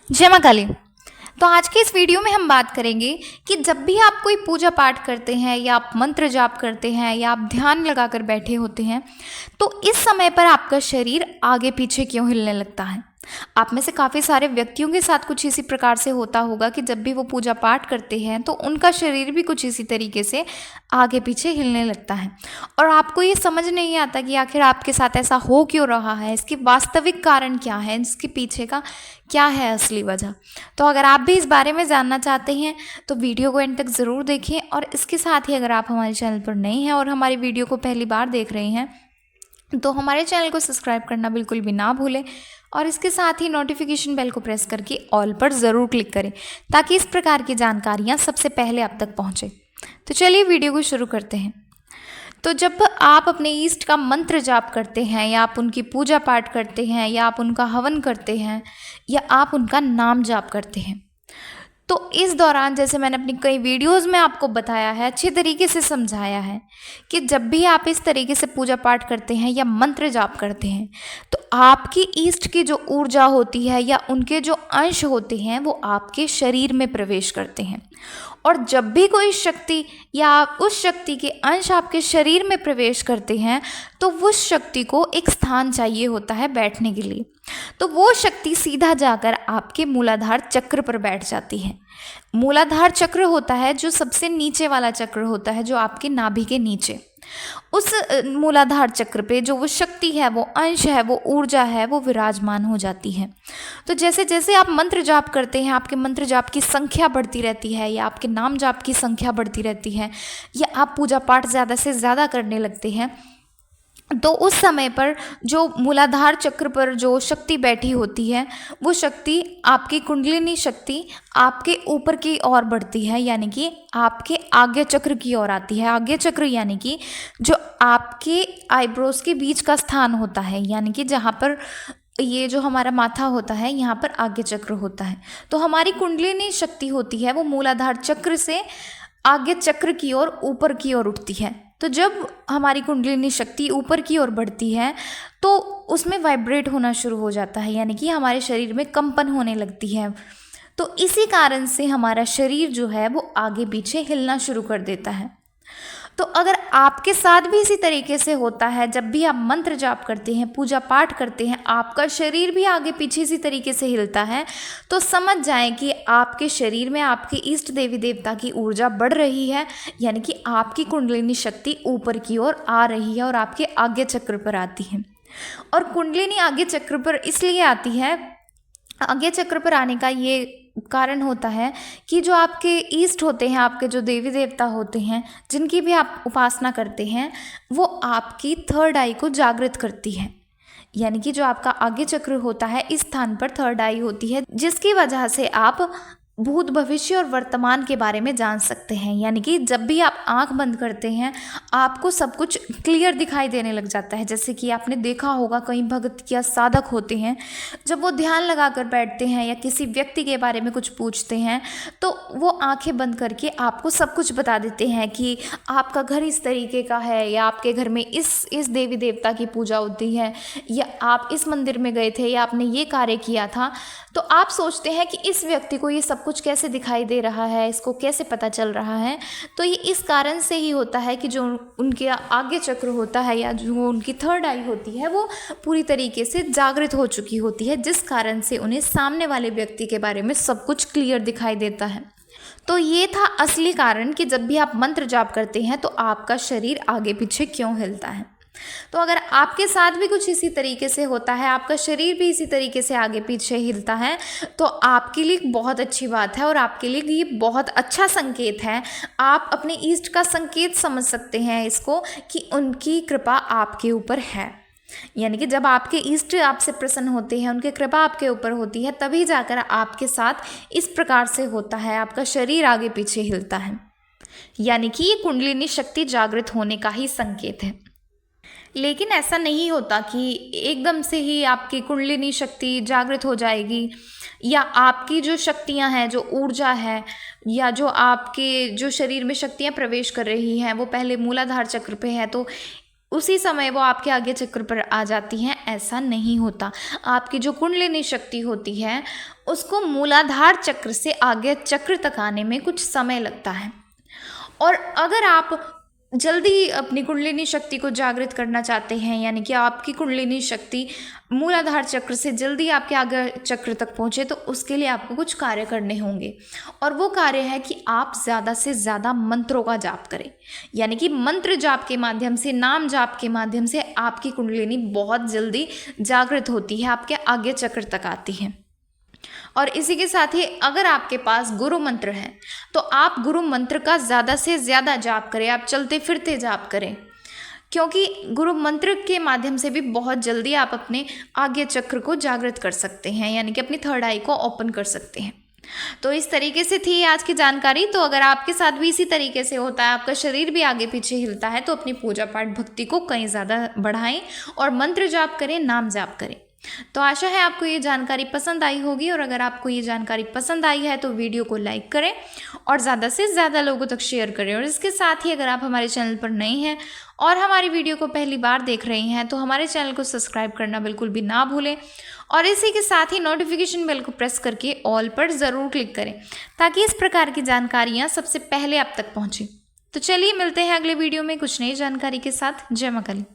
जय माँ काली। तो आज के इस वीडियो में हम बात करेंगे कि जब भी आप कोई पूजा पाठ करते हैं या आप मंत्र जाप करते हैं या आप ध्यान लगाकर बैठे होते हैं तो इस समय पर आपका शरीर आगे पीछे क्यों हिलने लगता है। आप में से काफ़ी सारे व्यक्तियों के साथ कुछ इसी प्रकार से होता होगा कि जब भी वो पूजा पाठ करते हैं तो उनका शरीर भी कुछ इसी तरीके से आगे पीछे हिलने लगता है और आपको ये समझ नहीं आता कि आखिर आपके साथ ऐसा हो क्यों रहा है, इसके वास्तविक कारण क्या है, इसके पीछे का क्या है असली वजह। तो अगर आप भी इस बारे में जानना चाहते हैं तो वीडियो को एंड तक ज़रूर देखें और इसके साथ ही अगर आप हमारे चैनल पर नए हैं और हमारी वीडियो को पहली बार देख रहे हैं तो हमारे चैनल को सब्सक्राइब करना बिल्कुल भी ना भूलें और इसके साथ ही नोटिफिकेशन बेल को प्रेस करके ऑल पर ज़रूर क्लिक करें ताकि इस प्रकार की जानकारियाँ सबसे पहले आप तक पहुँचे। तो चलिए वीडियो को शुरू करते हैं। तो जब आप अपने ईष्ट का मंत्र जाप करते हैं या आप उनकी पूजा पाठ करते हैं या आप उनका हवन करते हैं या आप उनका नाम जाप करते हैं तो इस दौरान जैसे मैंने अपनी कई वीडियोस में आपको बताया है, अच्छी तरीके से समझाया है कि जब भी आप इस तरीके से पूजा पाठ करते हैं या मंत्र जाप करते हैं तो आपकी ईष्ट की जो ऊर्जा होती है या उनके जो अंश होते हैं वो आपके शरीर में प्रवेश करते हैं और जब भी कोई शक्ति या उस शक्ति के अंश आपके शरीर में प्रवेश करते हैं तो उस शक्ति को एक स्थान चाहिए होता है बैठने के लिए। तो वो शक्ति सीधा जाकर आपके मूलाधार चक्र पर बैठ जाती है। मूलाधार चक्र होता है जो सबसे नीचे वाला चक्र होता है, जो आपके नाभि के नीचे। उस मूलाधार चक्र पे जो वो शक्ति है, वो अंश है, वो ऊर्जा है, वो विराजमान हो जाती है। तो जैसे जैसे आप मंत्र जाप करते हैं आपके मंत्र जाप की संख्या बढ़ती रहती है या आपके नाम जाप की संख्या बढ़ती रहती है या आप पूजा पाठ ज़्यादा से ज़्यादा करने लगते हैं तो उस समय पर जो मूलाधार चक्र पर जो शक्ति बैठी होती है वो शक्ति, आपकी कुंडलिनी शक्ति आपके ऊपर की ओर बढ़ती है, यानी कि आपके आज्ञा चक्र की ओर आती है। आज्ञा चक्र यानी कि जो आपके आईब्रोज के बीच का स्थान होता है, यानी कि जहाँ पर ये जो हमारा माथा होता है यहाँ पर आज्ञा चक्र होता है। तो हमारी कुंडलिनी शक्ति होती है वो मूलाधार चक्र से आज्ञा चक्र की ओर ऊपर की ओर उठती है। तो जब हमारी कुंडलिनी शक्ति ऊपर की ओर बढ़ती है तो उसमें वाइब्रेट होना शुरू हो जाता है, यानी कि हमारे शरीर में कंपन होने लगती है। तो इसी कारण से हमारा शरीर जो है वो आगे पीछे हिलना शुरू कर देता है। तो अगर आपके साथ भी इसी तरीके से होता है, जब भी आप मंत्र जाप करते हैं, पूजा पाठ करते हैं, आपका शरीर भी आगे पीछे इसी तरीके से हिलता है तो समझ जाएं कि आपके शरीर में आपकी इष्ट देवी देवता की ऊर्जा बढ़ रही है, यानी कि आपकी कुंडलिनी शक्ति ऊपर की ओर आ रही है और आपके आज्ञा चक्र पर आती है। और कुंडलिनी आज्ञा चक्र पर इसलिए आती है, आज्ञा चक्र पर आने का ये कारण होता है कि जो आपके ईष्ट होते हैं, आपके जो देवी देवता होते हैं जिनकी भी आप उपासना करते हैं, वो आपकी थर्ड आई को जागृत करती है। यानी कि जो आपका आज्ञा चक्र होता है इस स्थान पर थर्ड आई होती है, जिसकी वजह से आप भूत भविष्य और वर्तमान के बारे में जान सकते हैं। यानी कि जब भी आप आंख बंद करते हैं आपको सब कुछ क्लियर दिखाई देने लग जाता है। जैसे कि आपने देखा होगा कई भक्त या साधक होते हैं, जब वो ध्यान लगाकर बैठते हैं या किसी व्यक्ति के बारे में कुछ पूछते हैं तो वो आंखें बंद करके आपको सब कुछ बता देते हैं कि आपका घर इस तरीके का है या आपके घर में इस देवी देवता की पूजा होती है या आप इस मंदिर में गए थे या आपने ये कार्य किया था। तो आप सोचते हैं कि इस व्यक्ति को ये सब कुछ कैसे दिखाई दे रहा है, इसको कैसे पता चल रहा है। तो ये इस कारण से ही होता है कि जो उनके आगे चक्र होता है या जो उनकी थर्ड आई होती है वो पूरी तरीके से जागृत हो चुकी होती है, जिस कारण से उन्हें सामने वाले व्यक्ति के बारे में सब कुछ क्लियर दिखाई देता है। तो ये था असली कारण कि जब भी आप मंत्र जाप करते हैं तो आपका शरीर आगे पीछे क्यों हिलता है। तो अगर आपके साथ भी कुछ इसी तरीके से होता है, आपका शरीर भी इसी तरीके से आगे पीछे हिलता है तो आपके लिए बहुत अच्छी बात है और आपके लिए ये बहुत अच्छा संकेत है। आप अपने ईष्ट का संकेत समझ सकते हैं इसको कि उनकी कृपा आपके ऊपर है। यानी कि जब आपके ईष्ट आपसे प्रसन्न होते हैं, उनकी कृपा आपके ऊपर होती है, तभी जाकर आपके साथ इस प्रकार से होता है, आपका शरीर आगे पीछे हिलता है। यानी कि ये कुंडलिनी शक्ति जागृत होने का ही संकेत है। लेकिन ऐसा नहीं होता कि एकदम से ही आपकी कुंडलिनी शक्ति जागृत हो जाएगी या आपकी जो शक्तियां हैं, जो ऊर्जा है या जो आपके जो शरीर में शक्तियां प्रवेश कर रही हैं वो पहले मूलाधार चक्र पे है तो उसी समय वो आपके आगे चक्र पर आ जाती हैं। ऐसा नहीं होता। आपकी जो कुंडलिनी शक्ति होती है उसको मूलाधार चक्र से आगे चक्र तक आने में कुछ समय लगता है। और अगर आप जल्दी अपनी कुंडलिनी शक्ति को जागृत करना चाहते हैं, यानी कि आपकी कुंडलिनी शक्ति मूलाधार चक्र से जल्दी आपके आगे चक्र तक पहुँचे, तो उसके लिए आपको कुछ कार्य करने होंगे। और वो कार्य है कि आप ज़्यादा से ज़्यादा मंत्रों का जाप करें, यानी कि मंत्र जाप के माध्यम से, नाम जाप के माध्यम से आपकी कुंडलिनी बहुत जल्दी जागृत होती है, आपके आगे चक्र तक आती है। और इसी के साथ ही अगर आपके पास गुरु मंत्र है तो आप गुरु मंत्र का ज़्यादा से ज़्यादा जाप करें, आप चलते फिरते जाप करें, क्योंकि गुरु मंत्र के माध्यम से भी बहुत जल्दी आप अपने आगे चक्र को जागृत कर सकते हैं, यानी कि अपनी थर्ड आई को ओपन कर सकते हैं। तो इस तरीके से थी आज की जानकारी। तो अगर आपके साथ भी इसी तरीके से होता है, आपका शरीर भी आगे पीछे हिलता है, तो अपनी पूजा पाठ भक्ति को कहीं ज़्यादा बढ़ाएं और मंत्र जाप करें, नाम जाप करें। तो आशा है आपको ये जानकारी पसंद आई होगी, और अगर आपको ये जानकारी पसंद आई है तो वीडियो को लाइक करें और ज़्यादा से ज़्यादा लोगों तक शेयर करें। और इसके साथ ही अगर आप हमारे चैनल पर नए हैं और हमारी वीडियो को पहली बार देख रहे हैं तो हमारे चैनल को सब्सक्राइब करना बिल्कुल भी ना भूलें, और इसी के साथ ही नोटिफिकेशन बेल को प्रेस करके ऑल पर ज़रूर क्लिक करें, ताकि इस प्रकार की जानकारियाँ सबसे पहले आप तक पहुँचें। तो चलिए मिलते हैं अगले वीडियो में कुछ नई जानकारी के साथ। जय मां काली।